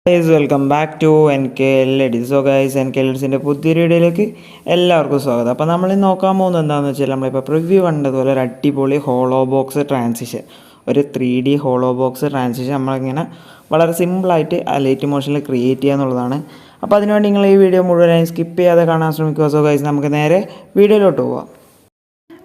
Guys welcome back to NKL EDITS. So guys NKL EDITSൻ്റെ പുതിയൊരു വീഡിയോയിലേക്ക് എല്ലാവർക്കും സ്വാഗതം. അപ്പോൾ നമ്മൾ നോക്കാൻ പോകുന്നത് എന്താണെന്ന് വെച്ചാൽ നമ്മളിപ്പോൾ പ്രിവ്യൂ കണ്ടതുപോലെ ഒരു അടിപൊളി ഹോളോ ബോക്സ് ട്രാൻസിഷൻ, ഒരു 3D ഹോളോ ബോക്സ് ട്രാൻസിഷൻ നമ്മളിങ്ങനെ വളരെ സിമ്പിളായിട്ട് ലൈറ്റ് മോഷനിൽ ക്രിയേറ്റ് ചെയ്യുക എന്നുള്ളതാണ്. അപ്പോൾ അതിനുവേണ്ടി നിങ്ങൾ ഈ വീഡിയോ മുഴുവനായി സ്കിപ്പ് ചെയ്യാതെ കാണാൻ ശ്രമിക്കുക. സോ ഗൈസ് നമുക്ക് നേരെ വീഡിയോയിലോട്ട് പോവാം.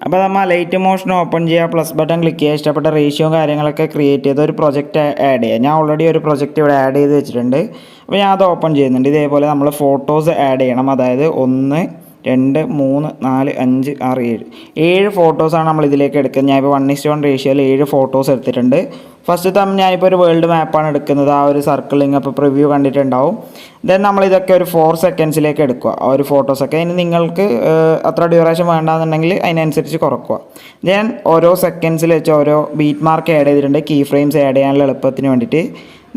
അപ്പോൾ നമ്മൾ ലൈറ്റ് മോഷൻ ഓപ്പൺ ചെയ്യുക, പ്ലസ് ബട്ടൺ ക്ലിക്ക് ചെയ്യുക, ഇഷ്ടപ്പെട്ട റേഷ്യോ കാര്യങ്ങളൊക്കെ ക്രിയേറ്റ് ചെയ്ത് ഒരു പ്രൊജക്റ്റ് ആഡ് ചെയ്യുക. ഞാൻ ഓൾറെഡി ഒരു പ്രൊജക്റ്റ് ഇവിടെ ആഡ് ചെയ്ത് വെച്ചിട്ടുണ്ട്. അപ്പോൾ ഞാൻ അത് ഓപ്പൺ ചെയ്യുന്നുണ്ട്. ഇതേപോലെ നമ്മൾ ഫോട്ടോസ് ആഡ് ചെയ്യണം. അതായത് 1 2 3 4 5 6 7 ഫോട്ടോസാണ് നമ്മൾ ഇതിലേക്ക് എടുക്കുന്നത്. ഞാനിപ്പോൾ 1:1 റേഷ്യോയിൽ 7 ഫോട്ടോസ് എടുത്തിട്ടുണ്ട്. ഫസ്റ്റ് ഞാനിപ്പോൾ ഒരു വേൾഡ് മാപ്പാണ് എടുക്കുന്നത്. ആ ഒരു സർക്കിളിങ് അപ്പോൾ പ്രിവ്യൂ കണ്ടിട്ടുണ്ടാവും. ദെൻ നമ്മളിതൊക്കെ ഒരു 4 സെക്കൻഡ്സിലേക്ക് എടുക്കുക, ആ ഒരു ഫോട്ടോസൊക്കെ. ഇനി നിങ്ങൾക്ക് അത്ര ഡ്യൂറേഷൻ വേണ്ടാന്നുണ്ടെങ്കിൽ അതിനനുസരിച്ച് കുറക്കുക. ദെൻ ഓരോ സെക്കൻഡ്സിൽ വെച്ച് ഓരോ ബീറ്റ് മാർക്ക് ആഡ് ചെയ്തിട്ടുണ്ട്, കീ ഫ്രെയിംസ് ആഡ് ചെയ്യാനുള്ള എളുപ്പത്തിന് വേണ്ടിയിട്ട്.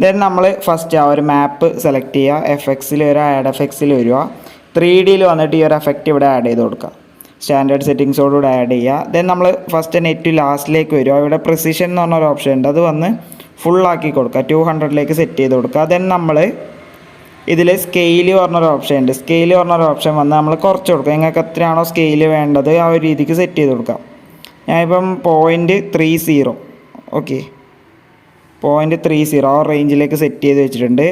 ദെൻ നമ്മൾ ഫസ്റ്റ് ആ ഒരു മാപ്പ് സെലക്ട് ചെയ്യുക, FXൽ വരിക, ആഡ് FXൽ വരിക, 3Dയിൽ വന്നിട്ട് ഈ ഒരു എഫക്റ്റ് ഇവിടെ ആഡ് ചെയ്ത് കൊടുക്കുക. സ്റ്റാൻഡേർഡ് സെറ്റിങ്സോടുകൂടെ ആഡ് ചെയ്യുക. ദെൻ നമ്മൾ ഫസ്റ്റ് നെറ്റ് ലാസ്റ്റിലേക്ക് വരിക. ഇവിടെ പ്രിസിഷൻ എന്ന് പറഞ്ഞൊരു ഓപ്ഷൻ ഉണ്ട്, അത് വന്ന് ഫുള്ളാക്കി കൊടുക്കുക, 200ലേക്ക് സെറ്റ് ചെയ്ത് കൊടുക്കുക. ദെൻ നമ്മൾ ഇതിൽ സ്കെയിൽ പറഞ്ഞൊരു ഓപ്ഷൻ ഉണ്ട്. സ്കെയിൽ പറഞ്ഞൊരു ഓപ്ഷൻ വന്ന് നമ്മൾ കുറച്ച് കൊടുക്കുക. നിങ്ങൾക്ക് എത്രയാണോ സ്കെയിൽ വേണ്ടത് ആ ഒരു രീതിക്ക് സെറ്റ് ചെയ്ത് കൊടുക്കാം. ഞാനിപ്പം 0.30 ഓക്കെ 0.30 ആ റേഞ്ചിലേക്ക് സെറ്റ് ചെയ്ത് വെച്ചിട്ടുണ്ട്.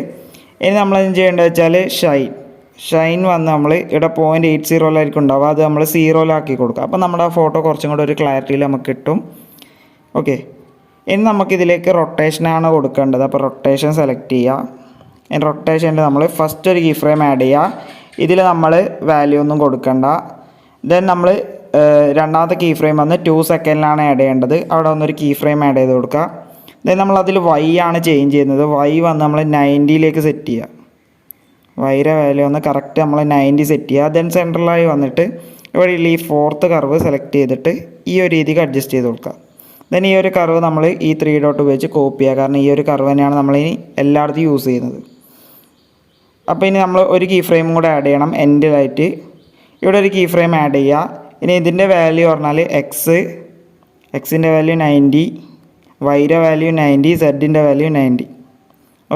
ഇനി നമ്മളെന്ത് ചെയ്യേണ്ടത് വെച്ചാൽ ഷൈൻ വന്ന് നമ്മൾ ഇവിടെ 0.80 ഉണ്ടാവുക, അത് നമ്മൾ 0 കൊടുക്കുക. അപ്പോൾ നമ്മുടെ ആ ഫോട്ടോ കുറച്ചും കൂടെ ഒരു ക്ലാരിറ്റിയിൽ നമുക്ക് കിട്ടും. ഓക്കെ, ഇനി നമുക്കിതിലേക്ക് റൊട്ടേഷനാണ് കൊടുക്കേണ്ടത്. അപ്പോൾ റൊട്ടേഷൻ സെലക്ട് ചെയ്യുക. ഇനി റൊട്ടേഷനിൽ നമ്മൾ ഫസ്റ്റ് ഒരു കീ ഫ്രെയിം ആഡ് ചെയ്യുക. ഇതിൽ നമ്മൾ വാല്യൂ ഒന്നും കൊടുക്കണ്ട. ദെൻ നമ്മൾ രണ്ടാമത്തെ കീ ഫ്രെയിം വന്ന് 2 സെക്കൻഡിലാണ് ആഡ് ചെയ്യേണ്ടത്. അവിടെ വന്നൊരു കീ ഫ്രെയിം ആഡ് ചെയ്ത് കൊടുക്കുക. ദെൻ നമ്മളതിൽ Y ആണ് ചേഞ്ച് ചെയ്യുന്നത്. Y വന്ന് നമ്മൾ 90ലേക്ക് സെറ്റ് ചെയ്യുക. വൈയുടെ വാല്യൂ വന്ന് കറക്റ്റ് നമ്മൾ 90 സെറ്റ് ചെയ്യുക. ദെൻ സെൻട്രലായി വന്നിട്ട് ഇവിടെ ഈ 4th കർവ് സെലക്ട് ചെയ്തിട്ട് ഈ ഒരു രീതിക്ക് അഡ്ജസ്റ്റ് ചെയ്ത് കൊടുക്കുക. ദെൻ ഈ ഒരു കർവ് നമ്മൾ ഈ 3 ഡോട്ട് ഉപയോഗിച്ച് കോപ്പി ചെയ്യുക. കാരണം ഈ ഒരു കർവ് തന്നെയാണ് നമ്മളിനി എല്ലായിടത്തും യൂസ് ചെയ്യുന്നത്. അപ്പോൾ ഇനി നമ്മൾ ഒരു കീ ഫ്രെയിമും കൂടെ ആഡ് ചെയ്യണം. എൻഡിലായിട്ട് ഇവിടെ ഒരു കീ ഫ്രെയിം ആഡ് ചെയ്യുക. ഇനി ഇതിൻ്റെ വാല്യൂ പറഞ്ഞാൽ എക്സിൻ്റെ വാല്യൂ 90, വൈയുടെ വാല്യൂ 90, സെഡിൻ്റെ വാല്യൂ 90.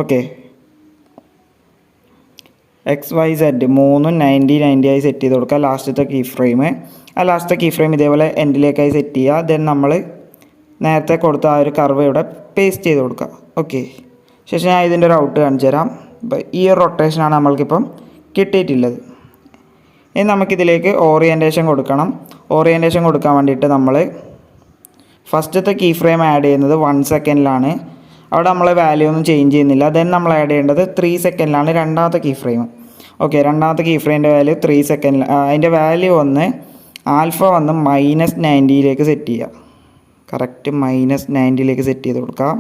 ഓക്കെ, XYZ 3 90 ആയി സെറ്റ് ചെയ്ത് കൊടുക്കുക. ലാസ്റ്റത്തെ കീ ഫ്രെയിം, ആ ലാസ്റ്റത്തെ കീ ഫ്രെയിം ഇതേപോലെ എൻഡിലേക്കായി സെറ്റ് ചെയ്യുക. ദെൻ നമ്മൾ നേരത്തെ കൊടുത്ത ആ ഒരു കർവ് ഇവിടെ പേസ്റ്റ് ചെയ്ത് കൊടുക്കുക. ഓക്കെ, ശേഷം ഞാൻ ഇതിൻ്റെ ഒരു ഔട്ട് കാണിച്ചു തരാം. അപ്പോൾ ഈ ഒരു റൊട്ടേഷനാണ് നമ്മൾക്കിപ്പം കിട്ടിയിട്ടുള്ളത്. ഇനി നമുക്കിതിലേക്ക് ഓറിയൻറ്റേഷൻ കൊടുക്കണം. ഓറിയൻറ്റേഷൻ കൊടുക്കാൻ വേണ്ടിയിട്ട് നമ്മൾ ഫസ്റ്റത്തെ കീ ഫ്രെയിം ആഡ് ചെയ്യുന്നത് 1 സെക്കൻഡിലാണ്. അവിടെ നമ്മൾ വാല്യൂ ഒന്നും ചേഞ്ച് ചെയ്യുന്നില്ല. ദെൻ നമ്മൾ ആഡ് ചെയ്യേണ്ടത് 3 സെക്കൻഡിലാണ് രണ്ടാമത്തെ കീ ഫ്രെയിം. ഓക്കെ, രണ്ടാമത്തെ കീ ഫ്രെയിമിൻ്റെ വാല്യൂ 3 സെക്കൻഡിൽ. അതിൻ്റെ വാല്യൂ വന്ന് ആൽഫ വന്ന് -90ലേക്ക് സെറ്റ് ചെയ്യുക. കറക്റ്റ് -90ലേക്ക് സെറ്റ് ചെയ്ത് കൊടുക്കുക.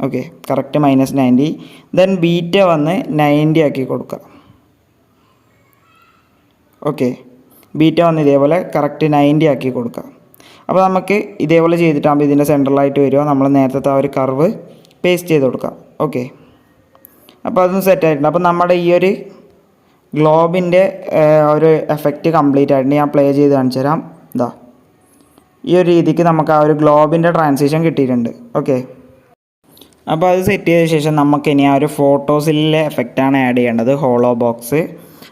Okay, correct -90. ദെൻ ബീറ്റ വന്ന് 90 ആക്കി കൊടുക്കുക. ഓക്കെ, ബീറ്റ വന്ന് ഇതേപോലെ കറക്റ്റ് 90 ആക്കി കൊടുക്കുക. അപ്പോൾ നമുക്ക് ഇതേപോലെ ചെയ്തിട്ടാകുമ്പോൾ ഇതിൻ്റെ സെൻട്രലായിട്ട് വരിക. നമ്മൾ നേരത്തെ ആ ഒരു കർവ് പേസ്റ്റ് ചെയ്ത് കൊടുക്കുക. ഓക്കെ, അപ്പോൾ അതൊന്നും സെറ്റായിട്ടുണ്ട്. അപ്പോൾ നമ്മുടെ ഈ ഒരു ഗ്ലോബിൻ്റെ ഒരു എഫക്റ്റ് കംപ്ലീറ്റ് ആയിട്ടുണ്ട്. ഞാൻ പ്ലേ ചെയ്ത് കാണിച്ചു തരാം. ഇതാ ഈ ഒരു രീതിക്ക് നമുക്ക് ആ ഒരു ഗ്ലോബിൻ്റെ ട്രാൻസിഷൻ കിട്ടിയിട്ടുണ്ട്. ഓക്കെ, അപ്പോൾ അത് സെറ്റ് ചെയ്ത ശേഷം നമുക്കിനി ആ ഒരു ഫോട്ടോസിലെ എഫക്റ്റാണ് ആഡ് ചെയ്യേണ്ടത്, ഹോളോ ബോക്സ്.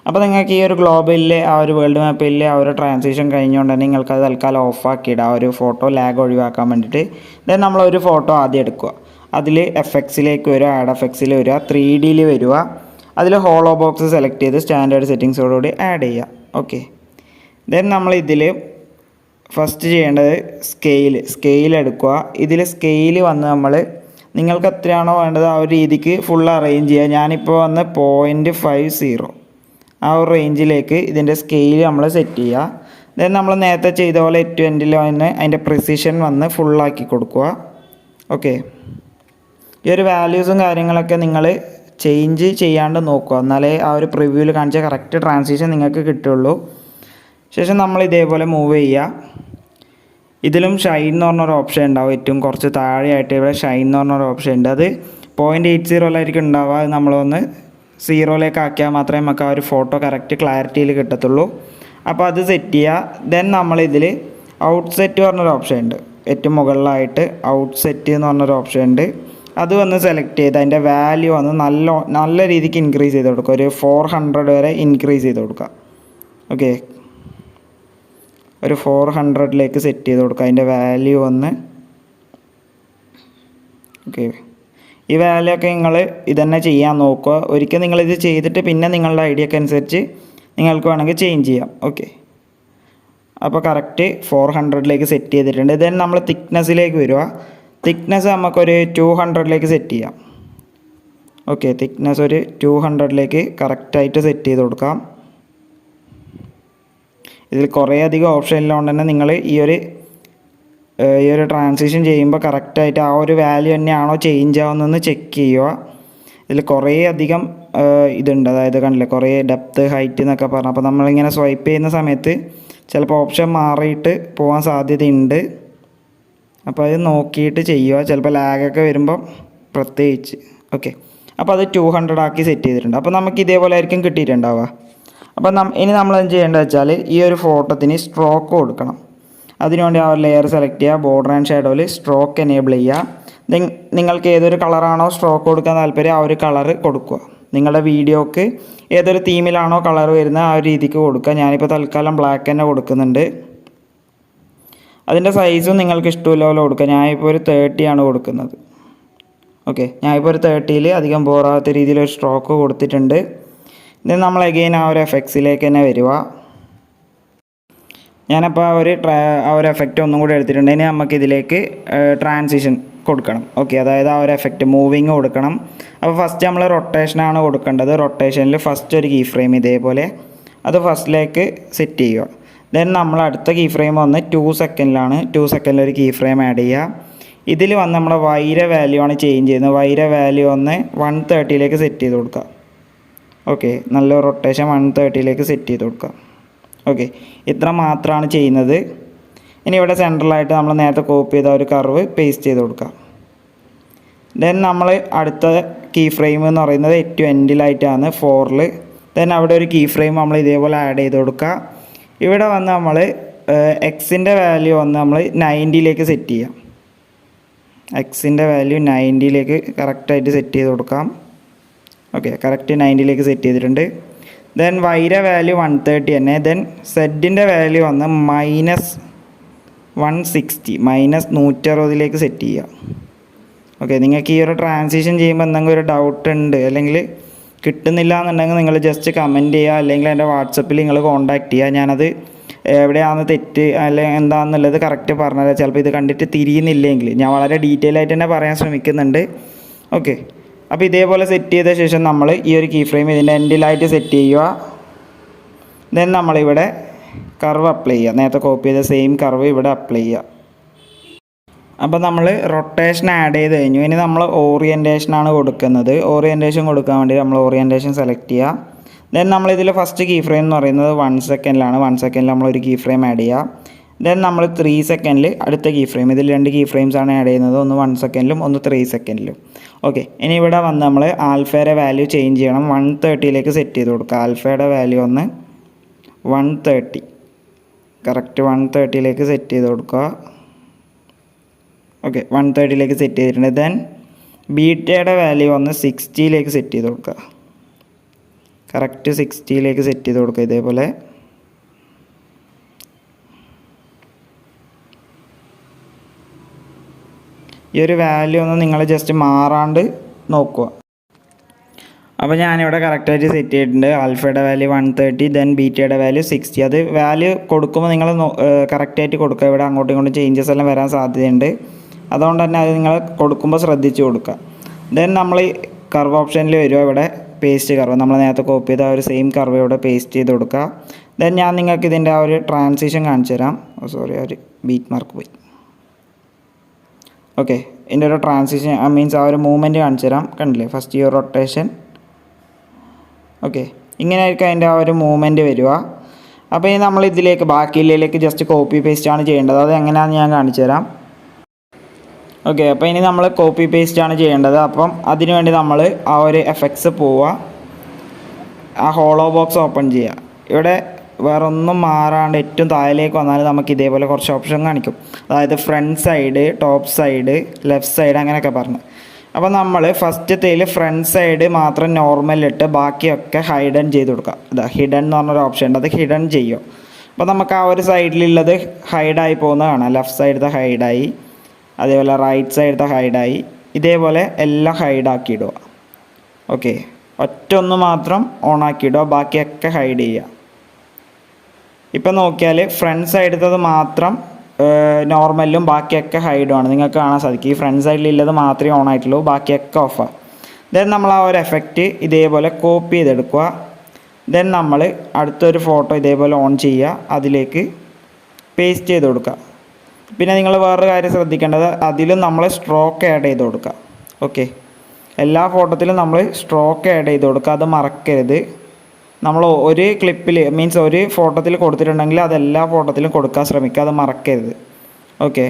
അപ്പോൾ നിങ്ങൾക്ക് ഈ ഒരു ഗ്ലോബിലെ ആ ഒരു വേൾഡ് മാപ്പിലെ ആ ഒരു ട്രാൻസിഷൻ കഴിഞ്ഞുകൊണ്ട് തന്നെ നിങ്ങൾക്കത് തൽക്കാലം ഓഫാക്കിയിടുക, ആ ഒരു ഫോട്ടോ ലാഗ് ഒഴിവാക്കാൻ വേണ്ടിയിട്ട്. ദെൻ നമ്മളൊരു ഫോട്ടോ ആദ്യം എടുക്കുക. അതിൽ FXലേക്ക് വരിക, ആഡ് FXൽ വരിക, 3Dയിൽ വരിക. അതിൽ ഹോളോ ബോക്സ് സെലക്ട് ചെയ്ത് സ്റ്റാൻഡേർഡ് സെറ്റിങ്സോടുകൂടി ആഡ് ചെയ്യുക. ഓക്കെ, ദെൻ നമ്മൾ ഇതിൽ ഫസ്റ്റ് ചെയ്യേണ്ടത് സ്കെയിൽ എടുക്കുക. ഇതിൽ സ്കെയിൽ വന്ന് നമ്മൾ നിങ്ങൾക്ക് എത്രയാണോ വേണ്ടത് ആ ഒരു രീതിക്ക് ഫുൾ അറേഞ്ച് ചെയ്യുക. ഞാനിപ്പോൾ വന്ന് 0.50 ആ ഒരു റേഞ്ചിലേക്ക് ഇതിൻ്റെ സ്കെയിൽ നമ്മൾ സെറ്റ് ചെയ്യുക. ദെൻ നമ്മൾ നേരത്തെ ചെയ്ത പോലെ 20 വന്ന് അതിൻ്റെ പ്രിസിഷൻ വന്ന് ഫുള്ളാക്കി കൊടുക്കുക. ഓക്കെ, ഈ ഒരു വാല്യൂസും കാര്യങ്ങളൊക്കെ നിങ്ങൾ ചേഞ്ച് ചെയ്യാണ്ട് നോക്കുക, എന്നാലേ ആ ഒരു പ്രിവ്യൂവിൽ കാണിച്ച കറക്റ്റ് ട്രാൻസിഷൻ നിങ്ങൾക്ക് കിട്ടുള്ളൂ. ശേഷം നമ്മൾ ഇതേപോലെ മൂവ് ചെയ്യുക. ഇതിലും ഷൈൻ എന്ന് പറഞ്ഞൊരു ഓപ്ഷൻ ഉണ്ടാവും. ഏറ്റവും കുറച്ച് താഴെയായിട്ട് ഇവിടെ ഷൈൻ എന്ന് പറഞ്ഞൊരു ഓപ്ഷൻ ഉണ്ട്. അത് 0.80 ഉണ്ടാവുക. അത് നമ്മളൊന്ന് 0ലേക്ക് ആക്കിയാൽ മാത്രമേ നമുക്ക് ആ ഒരു ഫോട്ടോ കറക്റ്റ് ക്ലാരിറ്റിയിൽ കിട്ടത്തുള്ളൂ. അപ്പോൾ അത് സെറ്റ് ചെയ്യുക. ദെൻ നമ്മളിതിൽ ഔട്ട് സെറ്റ് പറഞ്ഞൊരു ഓപ്ഷൻ ഉണ്ട്. ഏറ്റവും മുകളിലായിട്ട് ഔട്ട് സെറ്റ് എന്ന് പറഞ്ഞൊരു ഓപ്ഷൻ ഉണ്ട്. അത് വന്ന് സെലക്ട് ചെയ്ത് അതിൻ്റെ വാല്യൂ വന്ന് നല്ല രീതിക്ക് ഇൻക്രീസ് ചെയ്ത് കൊടുക്കുക. ഒരു 400 വരെ ഇൻക്രീസ് ചെയ്ത് കൊടുക്കുക. ഓക്കെ, ഒരു 400ലേക്ക് സെറ്റ് ചെയ്ത് കൊടുക്കുക അതിൻ്റെ വാല്യൂ വന്ന്. ഓക്കെ, ഈ വാല്യൂ ഒക്കെ നിങ്ങൾ ഇതന്നെ ചെയ്യാൻ നോക്കുക. ഒരിക്കൽ നിങ്ങളിത് ചെയ്തിട്ട് പിന്നെ നിങ്ങളുടെ ഐഡിയക്ക് അനുസരിച്ച് നിങ്ങൾക്ക് വേണമെങ്കിൽ ചേഞ്ച് ചെയ്യാം. ഓക്കെ, അപ്പോൾ കറക്റ്റ് 400ലേക്ക് സെറ്റ് ചെയ്തിട്ടുണ്ട്. ദെൻ നമ്മൾ തിക്നെസ്സിലേക്ക് വരിക. തിക്നെസ് നമുക്കൊരു 200ലേക്ക് സെറ്റ് ചെയ്യാം. ഓക്കെ, തിക്നെസ് ഒരു 200ലേക്ക് കറക്റ്റായിട്ട് സെറ്റ് ചെയ്ത് കൊടുക്കാം. ഇതിൽ കുറേ അധികം ഓപ്ഷൻ ഉള്ളതുകൊണ്ട് തന്നെ നിങ്ങൾ ഈ ഒരു ട്രാൻസിഷൻ ചെയ്യുമ്പോൾ കറക്റ്റായിട്ട് ആ ഒരു വാല്യൂ തന്നെയാണോ ചേഞ്ച് ആവുന്നതെന്ന് ചെക്ക് ചെയ്യുക. ഇതിൽ കുറേ അധികം ഇതുണ്ട്, അതായത് കണ്ടില്ലേ കുറേ ഡെപ്ത്ത് ഹൈറ്റ് എന്നൊക്കെ പറഞ്ഞു. അപ്പോൾ നമ്മളിങ്ങനെ സ്വൈപ്പ് ചെയ്യുന്ന സമയത്ത് ചിലപ്പോൾ ഓപ്ഷൻ മാറിയിട്ട് പോകാൻ സാധ്യതയുണ്ട്. അപ്പോൾ അത് നോക്കിയിട്ട് ചെയ്യുക, ചിലപ്പോൾ ലാഗൊക്കെ വരുമ്പം പ്രത്യേകിച്ച്. ഓക്കെ, അപ്പോൾ അത് 200 ആക്കി സെറ്റ് ചെയ്തിട്ടുണ്ട്. അപ്പോൾ നമുക്ക് ഇതേപോലെ ആയിരിക്കും കിട്ടിയിട്ടുണ്ടാവുക. അപ്പോൾ ഇനി നമ്മൾ എന്ത് ചെയ്യേണ്ടത് വെച്ചാൽ ഈ ഒരു ഫോട്ടോത്തിന് സ്ട്രോക്ക് കൊടുക്കണം. അതിനുവേണ്ടി ആ ഒരു ലെയർ സെലക്ട് ചെയ്യുക, ബോർഡർ ആൻഡ് ഷാഡോയിൽ സ്ട്രോക്ക് എനേബിൾ ചെയ്യുക. നിങ്ങൾക്ക് ഏതൊരു കളറാണോ സ്ട്രോക്ക് കൊടുക്കാൻ താല്പര്യം ആ ഒരു കളർ കൊടുക്കുക. നിങ്ങളുടെ വീഡിയോക്ക് ഏതൊരു തീമിലാണോ കളർ വരുന്നത് ആ ഒരു രീതിക്ക് കൊടുക്കുക. ഞാനിപ്പോൾ തൽക്കാലം ബ്ലാക്ക് തന്നെ കൊടുക്കുന്നുണ്ട്. അതിൻ്റെ സൈസും നിങ്ങൾക്ക് ഇഷ്ടമില്ല പോലെ കൊടുക്കുക. ഞാനിപ്പോൾ ഒരു 30 ആണ് കൊടുക്കുന്നത്. ഓക്കെ, ഞാനിപ്പോൾ ഒരു 30ൽ അധികം ബോറാകാത്ത രീതിയിൽ ഒരു സ്ട്രോക്ക് കൊടുത്തിട്ടുണ്ട്. ഇത് നമ്മൾ അഗെയിൻ ആ ഒരു എഫക്ട്സിലേക്ക് തന്നെ വരിക. ഞാനപ്പോൾ ആ ഒരു എഫക്റ്റ് ഒന്നും കൂടി എടുത്തിട്ടുണ്ട്. ഇനി നമുക്കിതിലേക്ക് ട്രാൻസിഷൻ കൊടുക്കണം. ഓക്കെ, അതായത് ആ ഒരു എഫക്റ്റ് മൂവിങ് കൊടുക്കണം. അപ്പോൾ ഫസ്റ്റ് നമ്മൾ റൊട്ടേഷനാണ് കൊടുക്കേണ്ടത്. റൊട്ടേഷനിൽ ഫസ്റ്റ് ഒരു കീ ഫ്രെയിം ഇതേപോലെ അത് ഫസ്റ്റിലേക്ക് സെറ്റ് ചെയ്യുക. ദെൻ നമ്മൾ അടുത്ത കീ ഫ്രെയിം വന്ന് 2 സെക്കൻഡിലാണ്. 2 സെക്കൻഡിൽ ഒരു കീ ഫ്രെയിം ആഡ് ചെയ്യുക. ഇതിൽ വന്ന് നമ്മുടെ വൈര വാല്യൂ ആണ് ചേഞ്ച് ചെയ്യുന്നത്. വൈര വാല്യൂ വന്ന് 130ലേക്ക് സെറ്റ് ചെയ്ത് കൊടുക്കുക. ഓക്കെ, നല്ല റൊട്ടേഷൻ 130ലേക്ക് സെറ്റ് ചെയ്ത് കൊടുക്കുക. ഓക്കെ, ഇത്ര മാത്രമാണ് ചെയ്യുന്നത്. ഇനി ഇവിടെ സെൻട്രലായിട്ട് നമ്മൾ നേരത്തെ കോപ്പി ചെയ്ത ഒരു കർവ് പേസ്റ്റ് ചെയ്ത് കൊടുക്കുക. ദെൻ നമ്മൾ അടുത്ത കീ ഫ്രെയിം എന്ന് പറയുന്നത് ഏറ്റവും എൻഡിലായിട്ടാണ് 4ൽ. ദെൻ അവിടെ ഒരു കീ ഫ്രെയിം നമ്മൾ ഇതേപോലെ ആഡ് ചെയ്ത് കൊടുക്കുക. ഇവിടെ വന്ന് നമ്മൾ എക്സിൻ്റെ വാല്യൂ വന്ന് നമ്മൾ 90ലേക്ക് സെറ്റ് ചെയ്യാം. എക്സിൻ്റെ വാല്യൂ 90ലേക്ക് കറക്റ്റായിട്ട് സെറ്റ് ചെയ്ത് കൊടുക്കാം. ഓക്കെ, കറക്റ്റ് 90ലേക്ക് സെറ്റ് ചെയ്തിട്ടുണ്ട്. ദെൻ വൈര വാല്യൂ 130 തന്നെ. ദെൻ സെഡിൻ്റെ വാല്യൂ വന്ന് -160 -160ലേക്ക് സെറ്റ് ചെയ്യുക. ഓക്കെ, നിങ്ങൾക്ക് ഈ ഒരു ട്രാൻസിഷൻ ചെയ്യുമ്പോൾ എന്തെങ്കിലും ഒരു ഡൗട്ട് ഉണ്ട് അല്ലെങ്കിൽ കിട്ടുന്നില്ല എന്നുണ്ടെങ്കിൽ നിങ്ങൾ ജസ്റ്റ് കമൻറ്റ് ചെയ്യുക, അല്ലെങ്കിൽ എൻ്റെ വാട്സപ്പിൽ നിങ്ങൾ കോൺടാക്റ്റ് ചെയ്യുക. ഞാനത് എവിടെയാണ് തെറ്റ് അല്ലെങ്കിൽ എന്താണെന്നുള്ളത് കറക്റ്റ് പറഞ്ഞുതരാം. ചിലപ്പോൾ ഇത് കണ്ടിട്ട് തിരിയുന്നില്ലെങ്കിൽ ഞാൻ വളരെ ഡീറ്റെയിൽ ആയിട്ട് തന്നെ പറയാൻ ശ്രമിക്കുന്നുണ്ട്. ഓക്കെ, അപ്പോൾ ഇതേപോലെ സെറ്റ് ചെയ്ത ശേഷം നമ്മൾ ഈ ഒരു കീ ഫ്രെയിം ഇതിൻ്റെ എൻഡിലായിട്ട് സെറ്റ് ചെയ്യുക. ദെൻ നമ്മളിവിടെ കർവ് അപ്ലൈ ചെയ്യുക. നേരത്തെ കോപ്പി ചെയ്ത സെയിം കർവ് ഇവിടെ അപ്ലൈ ചെയ്യുക. അപ്പോൾ നമ്മൾ റൊട്ടേഷൻ ആഡ് ചെയ്ത് കഴിഞ്ഞു. ഇനി നമ്മൾ ഓറിയൻറ്റേഷനാണ് കൊടുക്കുന്നത്. ഓറിയൻറ്റേഷൻ കൊടുക്കാൻ വേണ്ടി നമ്മൾ ഓറിയൻറ്റേഷൻ സെലക്ട് ചെയ്യുക. ദെൻ നമ്മളിതിൽ ഫസ്റ്റ് കീ ഫ്രെയിം എന്ന് പറയുന്നത് 1 സെക്കൻഡിലാണ്. 1 സെക്കൻഡിൽ നമ്മളൊരു കീ ഫ്രെയിം ആഡ് ചെയ്യുക. ദെൻ നമ്മൾ 3 സെക്കൻഡിൽ അടുത്ത കീ ഫ്രെയിം. ഇതിൽ 2 കീ ഫ്രെയിംസാണ് ആഡ് ചെയ്യുന്നത്, ഒന്ന് 1 സെക്കൻഡിലും ഒന്ന് 3 സെക്കൻഡിലും. ഓക്കെ, ഇനി ഇവിടെ വന്ന് നമ്മൾ ആൽഫയുടെ വാല്യൂ ചേഞ്ച് ചെയ്യണം. 130ലേക്ക് സെറ്റ് ചെയ്ത് കൊടുക്കുക. ആൽഫയുടെ വാല്യൂ ഒന്ന് 130, കറക്റ്റ് 130ലേക്ക് സെറ്റ് ചെയ്ത് കൊടുക്കുക. ഓക്കെ, 130ലേക്ക് സെറ്റ് ചെയ്തിട്ടുണ്ട്. ദെൻ ബീറ്റയുടെ വാല്യൂ ഒന്ന് 60ലേക്ക് സെറ്റ് ചെയ്ത് കൊടുക്കുക. കറക്റ്റ് 60ലേക്ക് സെറ്റ് ചെയ്ത് കൊടുക്കുക. ഇതേപോലെ ഈ ഒരു വാല്യൂ ഒന്ന് നിങ്ങൾ ജസ്റ്റ് മാറാണ്ട് നോക്കുക. അപ്പോൾ ഞാനിവിടെ കറക്റ്റായിട്ട് സെറ്റ് ചെയ്തിട്ടുണ്ട്. ആൽഫയുടെ വാല്യൂ 130, ദെൻ ബീറ്റയുടെ വാല്യൂ 60. അത് വാല്യൂ കൊടുക്കുമ്പോൾ നിങ്ങൾ കറക്റ്റായിട്ട് കൊടുക്കുക. ഇവിടെ അങ്ങോട്ടും ഇങ്ങോട്ടും ചേഞ്ചസ് എല്ലാം വരാൻ സാധ്യതയുണ്ട്. അതുകൊണ്ട് തന്നെ അത് നിങ്ങൾ കൊടുക്കുമ്പോൾ ശ്രദ്ധിച്ച് കൊടുക്കുക. ദെൻ നമ്മൾ കർവ് ഓപ്ഷനിൽ വരിക. ഇവിടെ പേസ്റ്റ് കർവ് നമ്മൾ നേരത്തെ കോപ്പി ചെയ്ത ആ ഒരു സെയിം കർവ് ഇവിടെ പേസ്റ്റ് ചെയ്ത് കൊടുക്കുക. ദെൻ ഞാൻ നിങ്ങൾക്ക് ഇതിൻ്റെ ആ ഒരു ട്രാൻസിഷൻ കാണിച്ചു തരാം. സോറി, ആ ഒരു ബീറ്റ് മാർക്ക് പോയി. ഓക്കെ, ഇതിൻ്റെ ഒരു ട്രാൻസിഷൻ മീൻസ് ആ ഒരു മൂവ്മെൻറ്റ് കാണിച്ചു തരാം. കണ്ടില്ലേ, ഫസ്റ്റ് ഈ ഒരു റൊട്ടേഷൻ. ഓക്കെ, ഇങ്ങനെയായിരിക്കും അതിൻ്റെ ആ ഒരു മൂവ്മെൻറ്റ് വരിക. അപ്പോൾ ഇനി നമ്മൾ ഇതിലേക്ക് ബാക്കിയിലേക്ക് ജസ്റ്റ് കോപ്പി പേസ്റ്റ് ആണ് ചെയ്യേണ്ടത്. അത് എങ്ങനെയാണെന്ന് ഞാൻ കാണിച്ചു തരാം. ഓക്കെ, അപ്പോൾ ഇനി നമ്മൾ കോപ്പി പേസ്റ്റ് ആണ് ചെയ്യേണ്ടത്. അപ്പം അതിനുവേണ്ടി നമ്മൾ ആ ഒരു എഫക്ട്സ് പോവുക, ആ ഹോളോ ബോക്സ് ഓപ്പൺ ചെയ്യുക. ഇവിടെ വേറെ ഒന്നും മാറാണ്ട് ഏറ്റവും താഴേക്ക് വന്നാൽ നമുക്ക് ഇതേപോലെ കുറച്ച് ഓപ്ഷൻ കാണിക്കും. അതായത് front side, top side, left side അങ്ങനെയൊക്കെ പറഞ്ഞു. അപ്പോൾ നമ്മൾ ഫസ്റ്റത്തേൽ ഫ്രണ്ട് സൈഡ് മാത്രം നോർമൽ ഇട്ട് ബാക്കിയൊക്കെ ഹൈഡൻ ചെയ്ത് കൊടുക്കുക. ഇതാ ഹിഡൻ എന്ന് പറഞ്ഞൊരു ഓപ്ഷൻ ഉണ്ട്, അത് ഹിഡൻ ചെയ്യും. അപ്പോൾ നമുക്ക് ആ ഒരു സൈഡിലുള്ളത് ഹൈഡായി പോകുന്നത് കാണാം. ലെഫ്റ്റ് സൈഡത്തെ ഹൈഡായി, അതേപോലെ റൈറ്റ് സൈഡത്തെ ഹൈഡായി, ഇതേപോലെ എല്ലാം ഹൈഡാക്കി ഇടുക. ഓക്കെ, ഒറ്റ ഒന്ന് മാത്രം ഓണാക്കി ഇടുക, ബാക്കിയൊക്കെ ഹൈഡ് ചെയ്യുക. ഇപ്പം നോക്കിയാൽ ഫ്രണ്ട് സൈഡത്തത് മാത്രം നോർമലും ബാക്കിയൊക്കെ ഹൈഡുമാണ്. നിങ്ങൾക്ക് കാണാൻ സാധിക്കും. ഈ ഫ്രണ്ട് സൈഡിലുള്ളത് മാത്രമേ ഓൺ ആയിട്ടുള്ളൂ, ബാക്കിയൊക്കെ ഓഫാണ്. ദെൻ നമ്മൾ ആ ഒരു എഫക്റ്റ് ഇതേപോലെ കോപ്പി ചെയ്തെടുക്കുക. ദെൻ നമ്മൾ അടുത്തൊരു ഫോട്ടോ ഇതേപോലെ ഓൺ ചെയ്യുക, അതിലേക്ക് പേസ്റ്റ് ചെയ്ത് കൊടുക്കുക. പിന്നെ നിങ്ങൾ വേറൊരു കാര്യം ശ്രദ്ധിക്കേണ്ടത്, അതിലും നമ്മൾ സ്ട്രോക്ക് ആഡ് ചെയ്ത് കൊടുക്കുക. ഓക്കെ, എല്ലാ ഫോട്ടോത്തിലും നമ്മൾ സ്ട്രോക്ക് ആഡ് ചെയ്ത് കൊടുക്കുക, അത് മറക്കരുത്. നമ്മൾ ഒരു ക്ലിപ്പിൽ മീൻസ് ഒരു ഫോട്ടോത്തിൽ കൊടുത്തിട്ടുണ്ടെങ്കിൽ അതെല്ലാ ഫോട്ടോത്തിലും കൊടുക്കാൻ ശ്രമിക്കുക, അത് മറക്കരുത്. ഓക്കെ,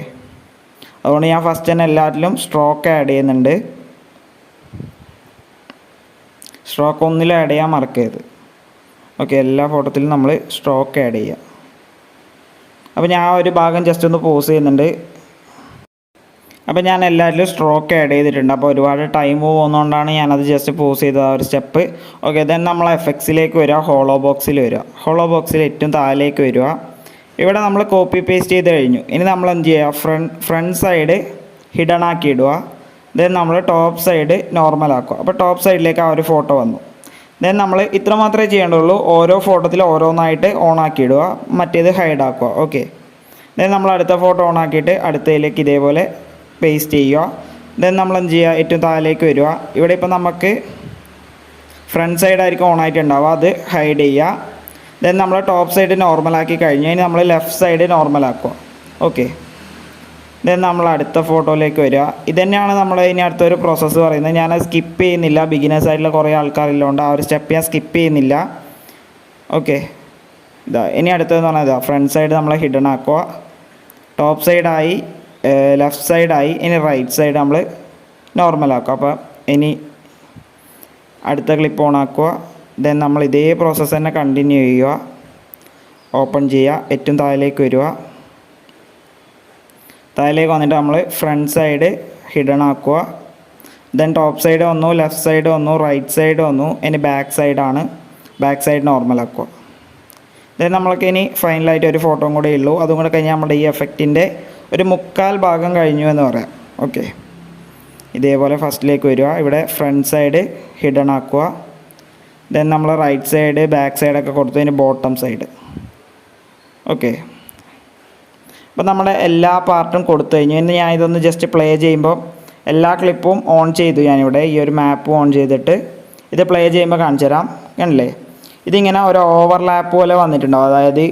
അതുകൊണ്ട് ഞാൻ ഫസ്റ്റ് തന്നെ എല്ലാത്തിലും സ്ട്രോക്ക് ആഡ് ചെയ്യുന്നുണ്ട്. സ്ട്രോക്ക് ഒന്നിലും ആഡ് ചെയ്യാൻ മറക്കരുത്. ഓക്കെ, എല്ലാ ഫോട്ടോത്തിലും നമ്മൾ സ്ട്രോക്ക് ആഡ് ചെയ്യുക. അപ്പോൾ ഞാൻ ഒരു ഭാഗം ജസ്റ്റ് ഒന്ന് പോസ് ചെയ്യുന്നുണ്ട്. അപ്പോൾ ഞാൻ എല്ലാവരിലും സ്ട്രോക്ക് ആഡ് ചെയ്തിട്ടുണ്ട്. അപ്പോൾ ഒരുപാട് ടൈം പോകുന്നതുകൊണ്ടാണ് ഞാനത് ജസ്റ്റ് പോസ് ചെയ്ത ആ ഒരു സ്റ്റെപ്പ്. ഓക്കെ, ദെൻ നമ്മൾ എഫക്ട്സിലേക്ക് വരിക, ഹോളോ ബോക്സിൽ വരിക. ഹോളോ ബോക്സിൽ ഏറ്റവും താഴേക്ക് വരിക. ഇവിടെ നമ്മൾ കോപ്പി പേസ്റ്റ് ചെയ്ത് കഴിഞ്ഞു. ഇനി നമ്മൾ എന്ത് ചെയ്യുക, ഫ്രണ്ട് സൈഡ് ഹിഡൺ ആക്കി ഇടുക. ദെൻ നമ്മൾ ടോപ്പ് സൈഡ് നോർമൽ ആക്കുക. അപ്പോൾ ടോപ്പ് സൈഡിലേക്ക് ആ ഒരു ഫോട്ടോ വന്നു. ദെൻ നമ്മൾ ഇത്ര മാത്രമേ ചെയ്യേണ്ടുള്ളൂ, ഓരോ ഫോട്ടോത്തിൽ ഓരോന്നായിട്ട് ഓൺ ആക്കി ഇടുക, മറ്റേത് ഹൈഡ് ആക്കുക. ഓക്കെ, ദെൻ നമ്മൾ അടുത്ത ഫോട്ടോ ഓൺ ആക്കിയിട്ട് അടുത്തതിലേക്ക് ഇതേപോലെ പേസ്റ്റ് ചെയ്യുക. ദെൻ നമ്മൾ എന്ത് ചെയ്യുക, ഏറ്റവും താഴേക്ക് വരിക. ഇവിടെ ഇപ്പോൾ നമുക്ക് ഫ്രണ്ട് സൈഡായിരിക്കും ഓൺ ആയിട്ടുണ്ടാവുക, അത് ഹൈഡ് ചെയ്യുക. ദെൻ നമ്മൾ ടോപ്പ് സൈഡ് നോർമലാക്കി കഴിഞ്ഞ് കഴിഞ്ഞാൽ നമ്മൾ ലെഫ്റ്റ് സൈഡ് നോർമലാക്കുക. ഓക്കെ, ദെൻ നമ്മൾ അടുത്ത ഫോട്ടോയിലേക്ക് വരിക. ഇതുതന്നെയാണ് നമ്മൾ ഇനി അടുത്തൊരു പ്രോസസ്സ് പറയുന്നത്. ഞാനത് സ്കിപ്പ് ചെയ്യുന്നില്ല, ബിഗിനേഴ്സ് ആയിട്ടുള്ള കുറേ ആൾക്കാരില്ലോണ്ട് ആ ഒരു സ്റ്റെപ്പ് ഞാൻ സ്കിപ്പ് ചെയ്യുന്നില്ല. ഓക്കെ, ഇതാ ഇനി അടുത്തതെന്ന് പറഞ്ഞാൽ ഇതാ ഫ്രണ്ട് സൈഡ് നമ്മൾ ഹിഡൻ ആക്കുക, ടോപ്പ് സൈഡായി, ലെഫ്റ്റ് സൈഡായി, ഇനി റൈറ്റ് സൈഡ് നമ്മൾ നോർമലാക്കുക. അപ്പോൾ ഇനി അടുത്ത ക്ലിപ്പ് ഓൺ ആക്കുക. ദെൻ നമ്മൾ ഇതേ പ്രോസസ്സ് തന്നെ കണ്ടിന്യൂ ചെയ്യുക. ഓപ്പൺ ചെയ്യുക, ഏറ്റവും താഴേക്ക് വരിക. താഴേക്ക് വന്നിട്ട് നമ്മൾ ഫ്രണ്ട് സൈഡ് ഹിഡൺ ആക്കുക. ദെൻ ടോപ്പ് സൈഡ് വന്നു, ലെഫ്റ്റ് സൈഡ് വന്നു, റൈറ്റ് സൈഡ് വന്നു, ഇനി ബാക്ക് സൈഡാണ്, ബാക്ക് സൈഡ് നോർമലാക്കുക. ദെൻ നമ്മൾക്ക് ഇനി ഫൈനലായിട്ട് ഒരു ഫോട്ടോയും കൂടെ ഉള്ളൂ. അതും കൂടെ കഴിഞ്ഞാൽ നമ്മുടെ ഈ എഫക്റ്റിൻ്റെ ഒരു മുക്കാൽ ഭാഗം കഴിഞ്ഞു എന്ന് പറയാം. ഓക്കെ, ഇതേപോലെ ഫസ്റ്റിലേക്ക് വരിക. ഇവിടെ ഫ്രണ്ട് സൈഡ് ഹിഡൺ ആക്കുക. ദെൻ നമ്മൾ റൈറ്റ് സൈഡ് ബാക്ക് സൈഡൊക്കെ കൊടുത്തു, ഇനി ബോട്ടം സൈഡ്. ഓക്കെ, അപ്പോൾ നമ്മുടെ എല്ലാ പാർട്ടും കൊടുത്തു കഴിഞ്ഞു. ഇനി ഞാൻ ഇതൊന്ന് ജസ്റ്റ് പ്ലേ ചെയ്യുമ്പോൾ എല്ലാ ക്ലിപ്പും ഓൺ ചെയ്തു. ഞാനിവിടെ ഈ ഒരു മാപ്പ് ഓൺ ചെയ്തിട്ട് ഇത് പ്ലേ ചെയ്യുമ്പോൾ കാണിച്ചു തരാം. കണ്ടില്ലേ, ഇതിങ്ങനെ ഒരു ഓവർലാപ്പ് പോലെ വന്നിട്ടുണ്ടാവും. അതായത്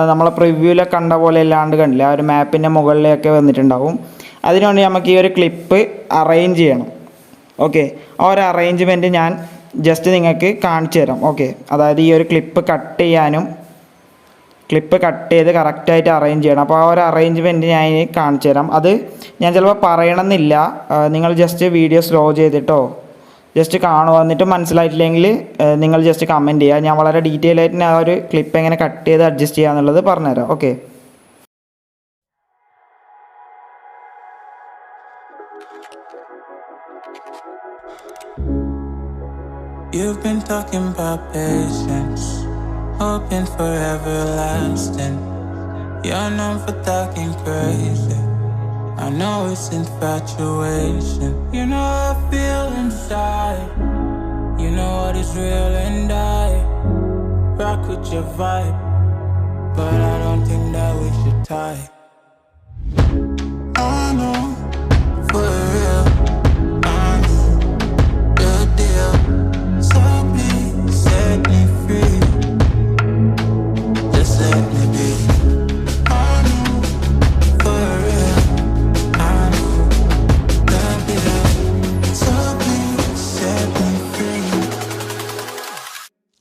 നമ്മൾ പ്രിവ്യൂവിൽ കണ്ട പോലെ അല്ലാണ്ട് കണ്ടില്ല, ആ ഒരു മാപ്പിൻ്റെ മുകളിലൊക്കെ വന്നിട്ടുണ്ടാവും. അതിനുവേണ്ടി നമുക്ക് ഈ ഒരു ക്ലിപ്പ് അറേഞ്ച് ചെയ്യണം. ഓക്കെ, ആ ഒരു അറേഞ്ച്മെൻറ്റ് ഞാൻ ജസ്റ്റ് നിങ്ങൾക്ക് കാണിച്ചു തരാം. ഓക്കെ, അതായത് ഈ ഒരു ക്ലിപ്പ് കട്ട് ചെയ്യാനും ക്ലിപ്പ് കട്ട് ചെയ്ത് കറക്റ്റായിട്ട് അറേഞ്ച് ചെയ്യണം. അപ്പോൾ ആ ഒരു അറേഞ്ച്മെൻറ്റ് ഞാൻ ഇനി കാണിച്ചു തരാം. അത് ഞാൻ ചിലപ്പോൾ പറയണമെന്നില്ല, നിങ്ങൾ ജസ്റ്റ് വീഡിയോ സ്ലോ ചെയ്തിട്ടോ ജസ്റ്റ് കാണുക. എന്നിട്ട് മനസ്സിലായിട്ടില്ലെങ്കിൽ നിങ്ങൾ ജസ്റ്റ് കമൻറ്റ് ചെയ്യുക. ഞാൻ വളരെ ഡീറ്റെയിൽ ആയിട്ട് ആ ഒരു ക്ലിപ്പ് എങ്ങനെ കട്ട് ചെയ്ത് അഡ്ജസ്റ്റ് ചെയ്യുക എന്നുള്ളത് പറഞ്ഞുതരാം. Okay, You've been talking about patience, hoping for everlasting. You're known for talking crazy. I know it's infatuation. You know I feel inside. You know what is real and I rock with your vibe, but I don't think that we should tie. I know for real, I know the deal. So please set me free. Just let me be. I know for real, I know the deal. So please set me free.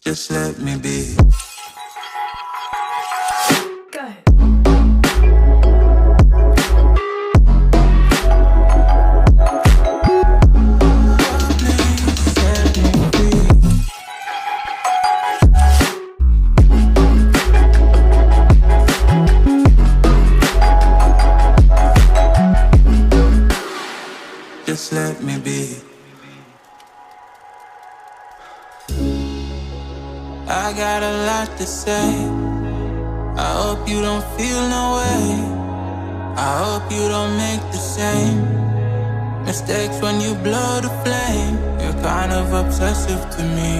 Just let me be. Just let me be. I got a lot to say. I hope you don't feel no way. I hope you don't make the same mistakes when you blow the flame. You're kind of obsessive to me.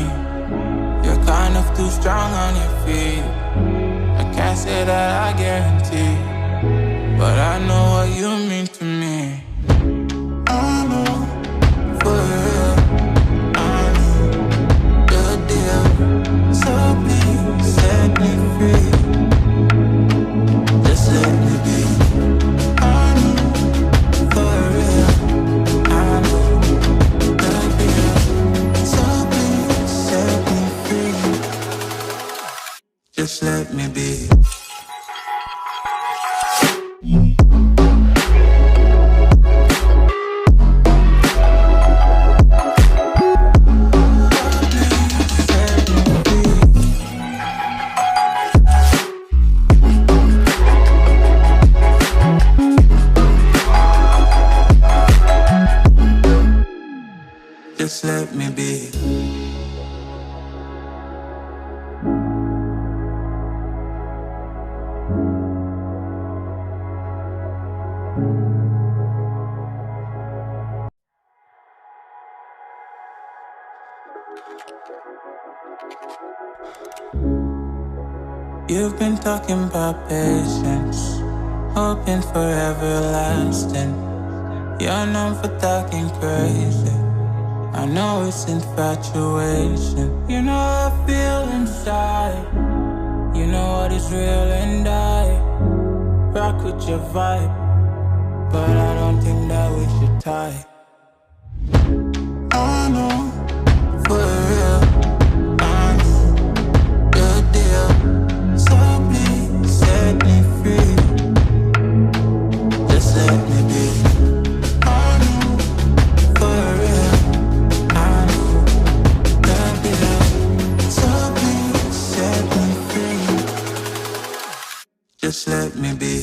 You're kind of too strong on your feet. I can't say that I guarantee, but I know what you mean to me. I know, for real, I know the deal. So please set me free. Just let me be. I know, for real, I know the deal. So please set me free. Just let me be. Just let me be. You've been talking about patience, hoping for everlasting. You're known for talking crazy. I know it's infatuation. You know how I feel inside. You know what is real and I rock with your vibe, but I don't think that we should tie. I know, for real, I know the deal. So please set me free. Just let me be. I know, for real, I know the deal. So please set me free. Just let me be.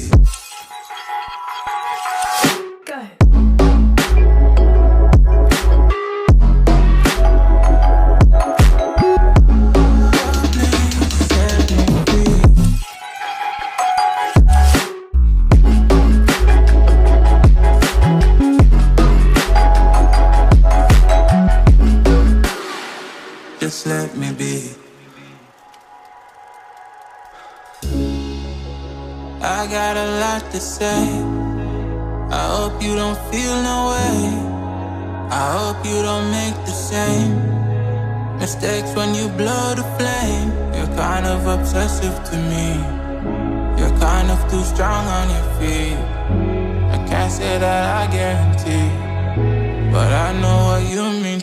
Just let me be. I got a lot to say. I hope you don't feel no way. I hope you don't make the same mistakes when you blow the flame. You're kind of obsessive to me. You're kind of too strong on your feet. I can't say that I guarantee, but I know what you mean